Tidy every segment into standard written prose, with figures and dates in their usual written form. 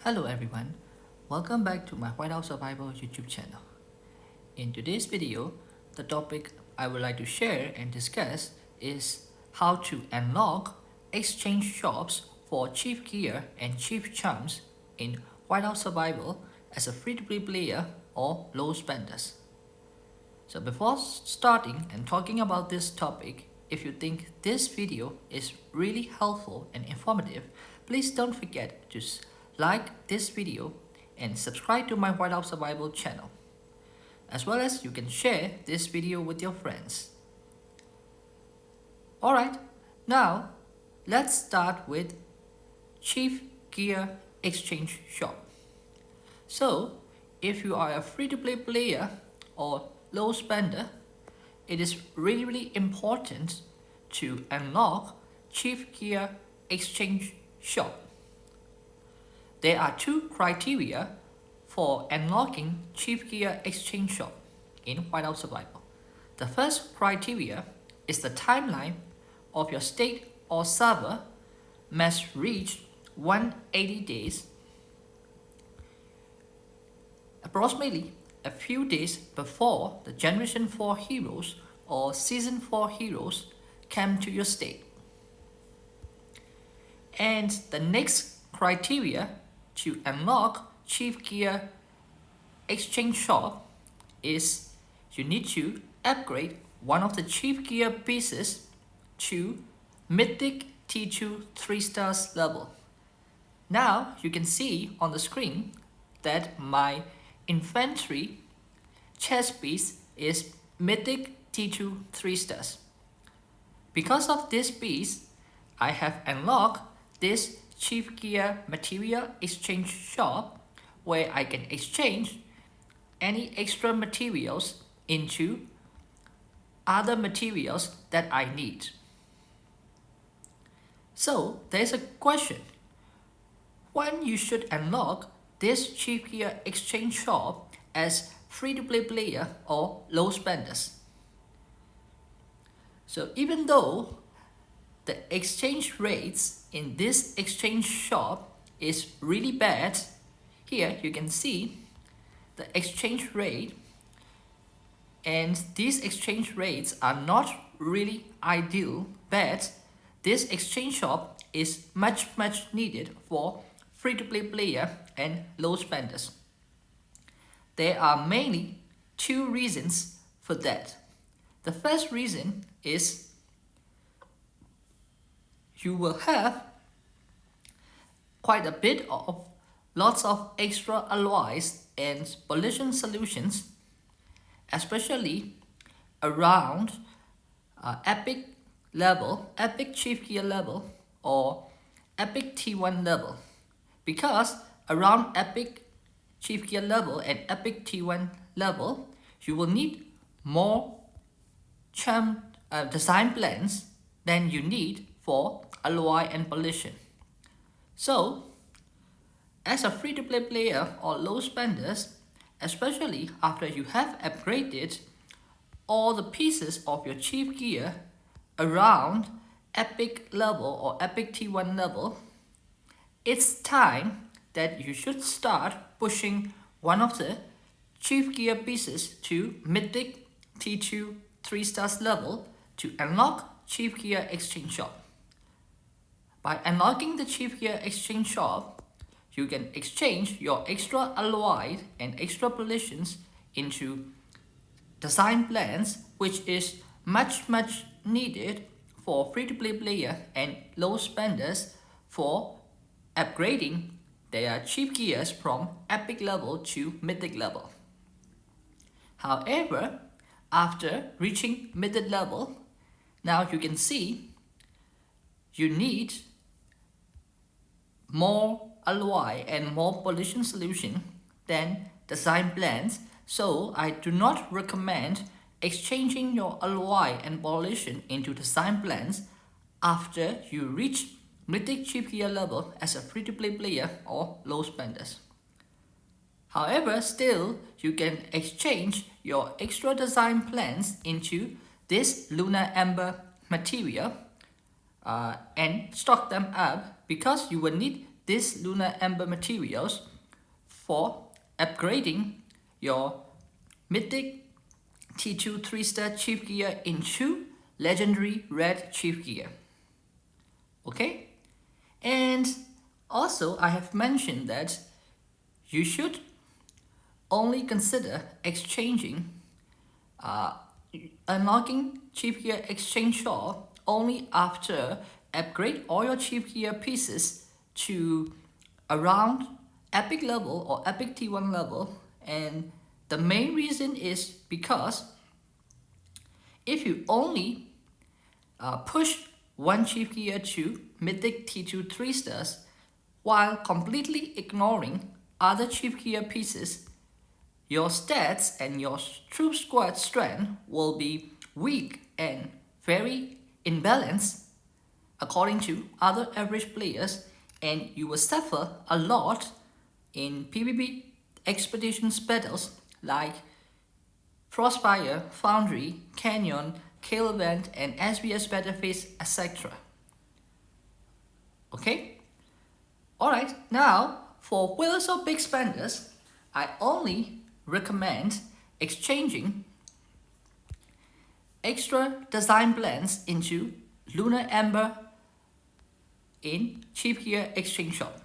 Hello everyone, welcome back to my Whiteout Survival YouTube channel. In today's video, the topic I would like to share and discuss is how to unlock exchange shops for cheap gear and cheap charms in Whiteout Survival as a free-to-play player or low spenders. So before starting and talking about this topic, if you think this video is really helpful and informative, please don't forget to like this video and subscribe to my Whiteout Survival channel. As well as you can share this video with your friends. Alright, now let's start with cheap gear exchange shop. So if you are a free-to-play player or low spender, it is really important to unlock cheap gear exchange shop. There are two criteria for unlocking cheap gear exchange shop in Whiteout Survival. The first criteria is the timeline of your state or server must reach 180 days, approximately a few days before the Generation 4 heroes or Season 4 heroes come to your state. And the next criteria to unlock cheap gear exchange shop is you need to upgrade one of the cheap gear pieces to Mythic T2 3 stars level. Now you can see on the screen that my infantry chest piece is Mythic T2 3 stars. Because of this piece, I have unlocked this cheap gear material exchange shop where I can exchange any extra materials into other materials that I need. So there's a question: when you should unlock this cheap gear exchange shop as free-to-play player or low spenders? So even though the exchange rates in this exchange shop is really bad, here you can see the exchange rate, and these exchange rates are not really ideal, but this exchange shop is much needed for free-to-play player and low spenders. There are mainly two reasons for that. The first reason is you will have quite a bit of lots of extra alloys and pollution solutions, especially around epic level, epic chief gear level, or epic T1 level. Because around epic chief gear level and epic T1 level, you will need more charm design plans than you need for alloy and pollution. So as a free-to-play player or low spenders, especially after you have upgraded all the pieces of your cheap gear around epic level or epic T1 level, it's time that you should start pushing one of the cheap gear pieces to Mythic T2 3 stars level to unlock cheap gear exchange shop. By unlocking the cheap gear exchange shop, you can exchange your extra alloy and extra pollutions into design plans, which is much needed for free-to-play player and low spenders for upgrading their cheap gears from epic level to mythic level. However, after reaching mythic level, now you can see you need more alloy and more pollution solution than design plans, so I do not recommend exchanging your alloy and pollution into design plans after you reach mythic cheap gear level as a free-to-play player or low spenders. However, still you can exchange your extra design plans into this lunar amber material and stock them up, because you will need these lunar amber materials for upgrading your mythic T2 3-star chief gear into legendary red chief gear. Okay? And also I have mentioned that you should only consider exchanging unlocking chief gear exchange shop only after upgrade all your chief gear pieces to around epic level or epic T1 level. And the main reason is because if you only push one chief gear to mythic T2 3 stars while completely ignoring other chief gear pieces, your stats and your troop squad strength will be weak and very imbalanced according to other average players, and you will suffer a lot in PvP expeditions battles like Frostfire, Foundry, Canyon, Kael'Vent, and SBS Battleface, etc. Okay? Alright, now for whales or big spenders, I only recommend exchanging extra design blends into Lunar Amber in Chief Gear Exchange Shop.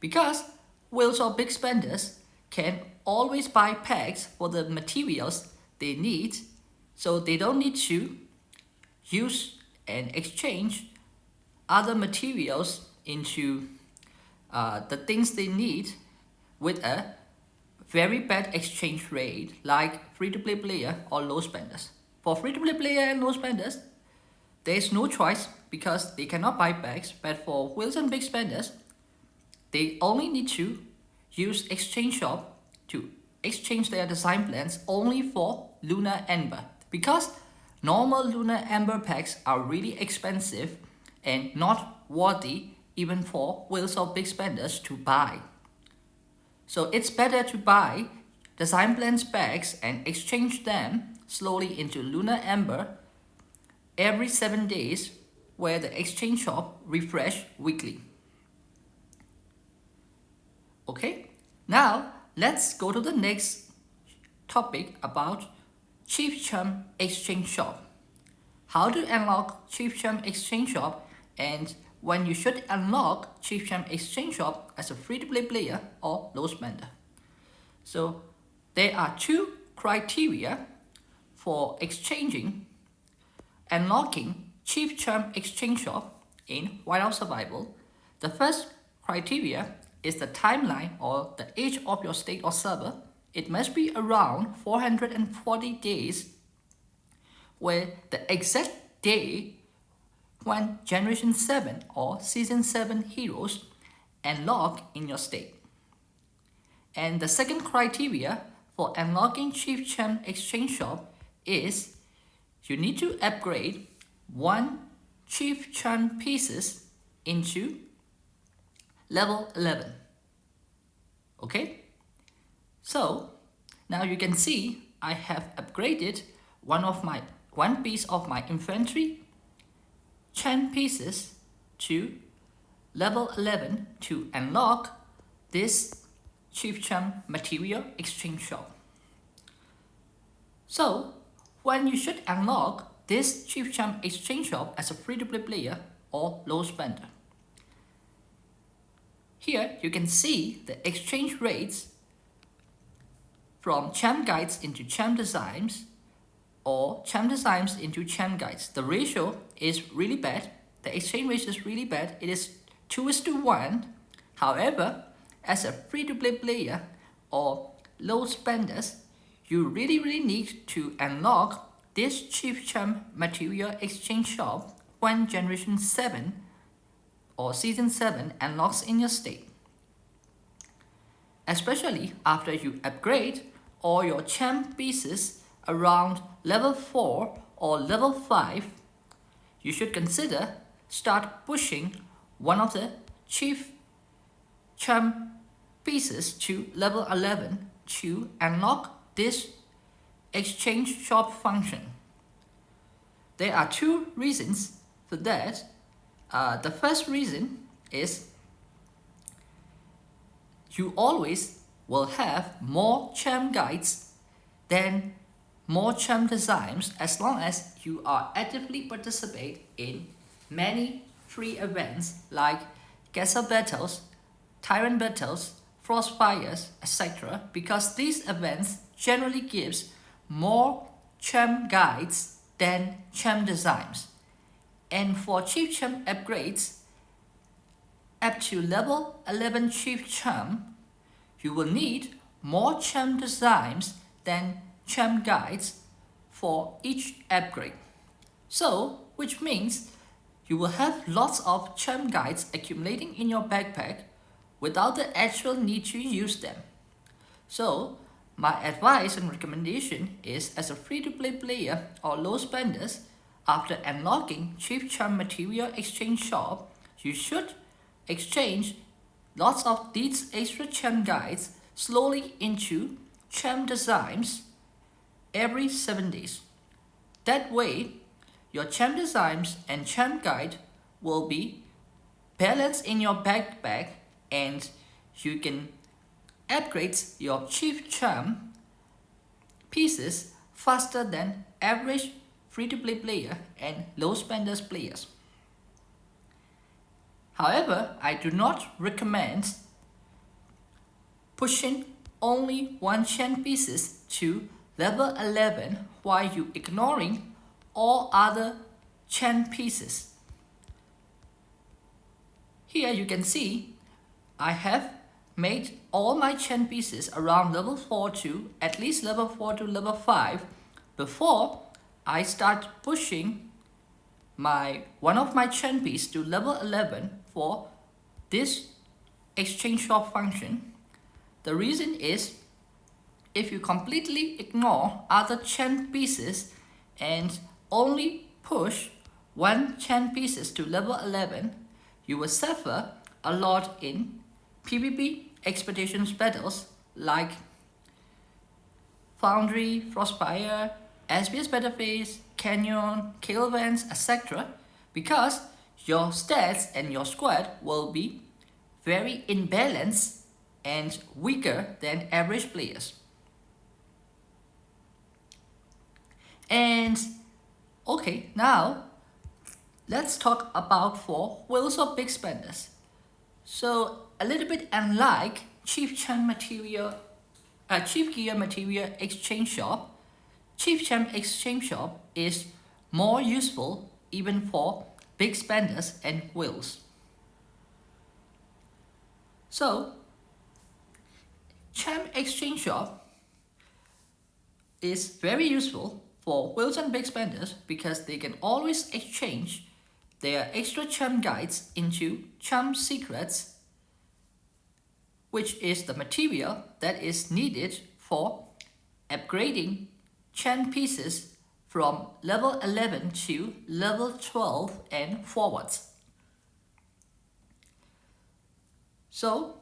Because whales or big spenders can always buy packs for the materials they need, so they don't need to use and exchange other materials into the things they need with a very bad exchange rate like free-to-play player or low spenders. For free-to-play player and low spenders, there is no choice because they cannot buy packs, but for whales and big spenders, they only need to use exchange shop to exchange their design plans only for Lunar Amber, because normal Lunar Amber packs are really expensive and not worthy even for whales or big spenders to buy. So it's better to buy design plans packs and exchange them slowly into Lunar Amber every 7 days, where the exchange shop refresh weekly. Okay, now let's go to the next topic about Chief Chum Exchange Shop. How to unlock Chief Chum Exchange Shop and when you should unlock Chief Chum Exchange Shop as a free-to-play player or low spender. So there are two criteria for unlocking Chief Chum Exchange Shop in Whiteout Survival. The first criteria is the timeline or the age of your state or server. It must be around 440 days, where the exact day when Generation 7 or Season 7 heroes unlock in your state. And the second criteria for unlocking Chief Chum Exchange Shop is you need to upgrade one Chief Chum pieces into level 11. Okay? So now you can see I have upgraded one piece of my infantry Chum pieces to level 11 to unlock this Chief Chum Material Exchange Shop. So when you should unlock this Chief Chum Exchange Shop as a free-to-play player or low spender. Here you can see the exchange rates from Chum Guides into Chum Designs or Chum Designs into Chum Guides. The ratio is really bad. The exchange ratio is really bad. It is 2:1. However, as a free-to-play player or low spenders, you really need to unlock this Chief Chum Material Exchange Shop when Generation 7 or Season 7 unlocks in your state. Especially after you upgrade all your Chum pieces around level 4 or level 5, you should consider start pushing one of the Chief Chum pieces to level 11 to unlock this exchange shop function. There are two reasons for that. The first reason is you always will have more champ guides than more champ designs as long as you are actively participate in many free events like castle battles, tyrant battles, frost fires, etc. because these events generally gives more champ guides than champ designs. And for chief champ upgrades, up to level 11 chief champ, you will need more champ designs than champ guides for each upgrade. So, which means you will have lots of champ guides accumulating in your backpack without the actual need to use them. So, my advice and recommendation is as a free-to-play player or low spenders, after unlocking Chief Charm Material Exchange Shop, you should exchange lots of these extra charm guides slowly into charm designs every 7 days. That way, your charm designs and charm guide will be balanced in your backpack and you can upgrade your chief charm pieces faster than average free-to-play player and low spenders players. However, I do not recommend pushing only one champ pieces to level 11 while you ignoring all other champ pieces. Here you can see I have made all my champ pieces around level 4 to at least level 4 to level 5 before I start pushing one of my champ piece to level 11 for this exchange shop function. The reason is if you completely ignore other champ pieces and only push one champ pieces to level 11, you will suffer a lot in PvP expeditions battles like Foundry, Frostfire, SBS Battleface, Canyon, Caravans, etc. because your stats and your squad will be very imbalanced and weaker than average players. And okay, now let's talk about for whales or big spenders. So a little bit unlike Chief Gear Material Exchange Shop, Chief Champ Exchange Shop is more useful even for big spenders and whales. So, Champ Exchange Shop is very useful for whales and big spenders because they can always exchange their extra champ guides into champ secrets, which is the material that is needed for upgrading champ pieces from level 11 to level 12 and forwards. So,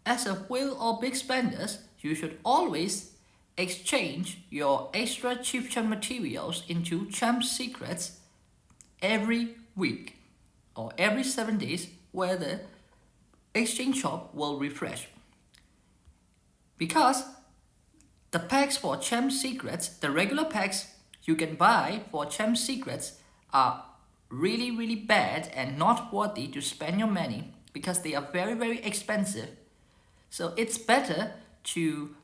as a whale or big spenders, you should always exchange your extra chief champ materials into champ secrets every week or every 7 days where the exchange shop will refresh. Because the packs for champ secrets, the regular packs you can buy for champ secrets are really bad and not worthy to spend your money because they are very expensive. So it's better to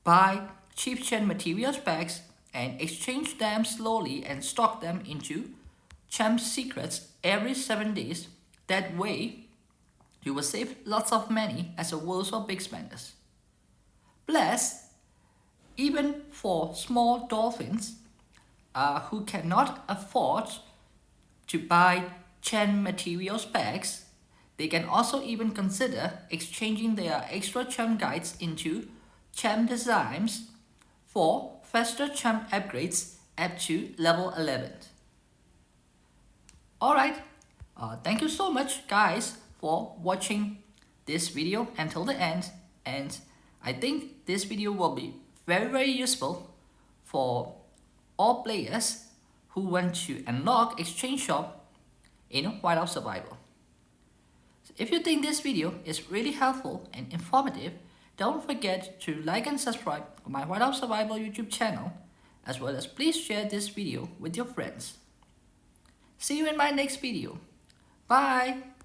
buy cheap champ materials packs and exchange them slowly and stock them into champ secrets every 7 days. That way, you will save lots of money as a whales or big spenders. Plus, even for small dolphins who cannot afford to buy champ materials packs, they can also even consider exchanging their extra champ guides into champ designs for faster champ upgrades up to level 11. Alright, thank you so much guys for watching this video until the end, and I think this video will be very useful for all players who want to unlock exchange shop in Whiteout Survival. If you think this video is really helpful and informative, don't forget to like and subscribe to my Whiteout Survival YouTube channel, as well as please share this video with your friends. See you in my next video. Bye!